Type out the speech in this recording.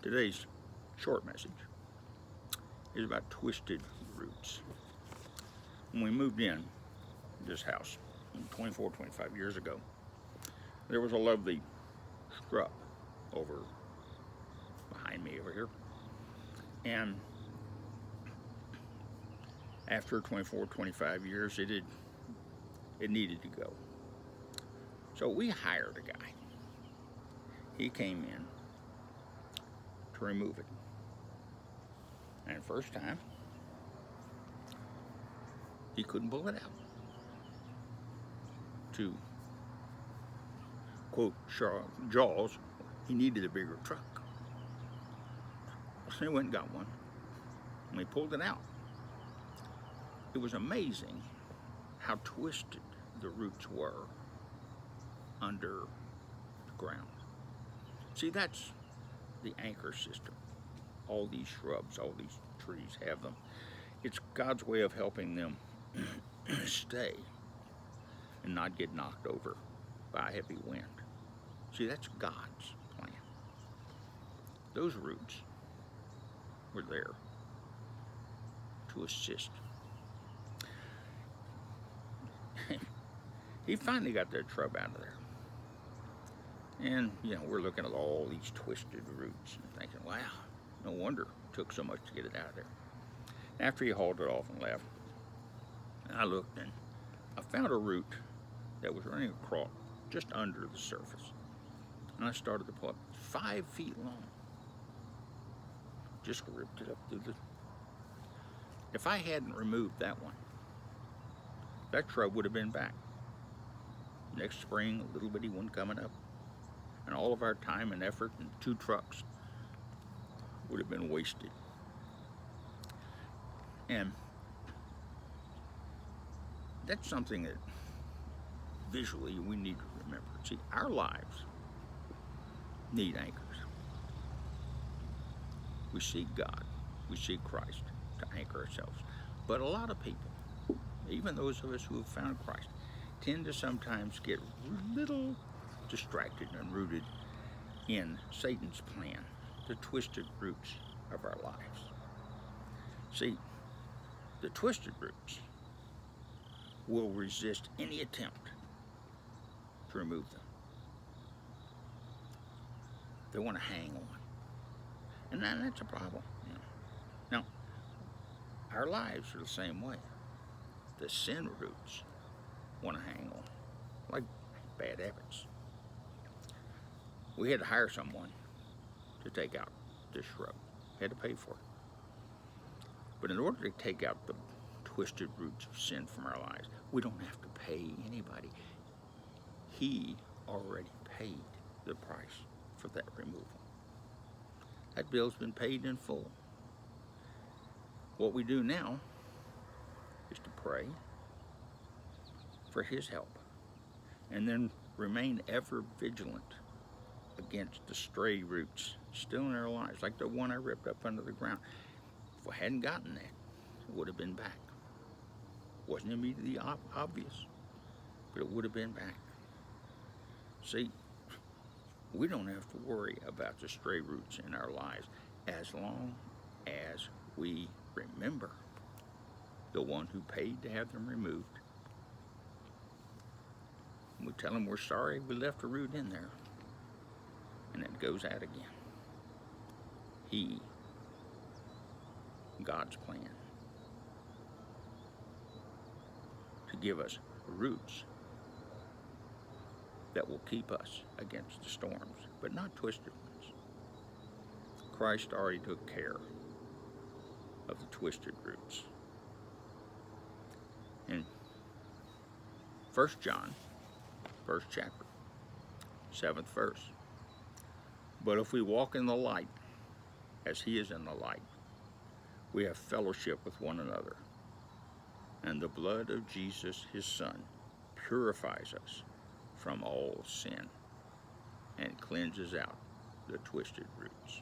Today's short message is about twisted roots. When we moved in this house 24, 25 years ago, there was a lovely scrub over behind me over here. And after 24, 25 years, it needed to go. So we hired a guy. He came in to remove it. And first time, he couldn't pull it out. To quote Jaws, he needed a bigger truck. So he went and got one. And we pulled it out. It was amazing how twisted the roots were under the ground. See, that's the anchor system. All these shrubs, all these trees have them. It's God's way of helping them stay and not get knocked over by a heavy wind. See, that's God's plan. Those roots were there to assist. He finally got that shrub out of there. And, we're looking at all these twisted roots and thinking, wow, no wonder it took so much to get it out of there. After he hauled it off and left, I looked and I found a root that was running across just under the surface. And I started to pull it 5 feet long. Just ripped it up through the... If I hadn't removed that one, that shrub would have been back. Next spring, a little bitty one coming up. And all of our time and effort and 2 trucks would have been wasted. And that's something that visually we need to remember. See, our lives need anchors. We seek God, we seek Christ to anchor ourselves. But a lot of people, even those of us who have found Christ, tend to sometimes get a little distracted and rooted in Satan's plan, the twisted roots of our lives. See, the twisted roots will resist any attempt to remove them. They want to hang on. And that's a problem. Now, our lives are the same way. The sin roots want to hang on, like bad habits. We had to hire someone to take out this shrub. Had to pay for it. But in order to take out the twisted roots of sin from our lives, we don't have to pay anybody. He already paid the price for that removal. That bill's been paid in full. What we do now is to pray for his help and then remain ever vigilant against the stray roots still in our lives, like the one I ripped up under the ground. If we hadn't gotten that, it would have been back. Wasn't immediately obvious, but it would have been back. See, we don't have to worry about the stray roots in our lives as long as we remember the one who paid to have them removed. We tell him we're sorry we left a root in there, and it goes out again. God's plan to give us roots that will keep us against the storms, but not twisted ones. Christ already took care of the twisted roots. In 1 John, 1st chapter, 7th verse. But if we walk in the light, as he is in the light, we have fellowship with one another. And the blood of Jesus, his Son, purifies us from all sin and cleanses out the twisted roots.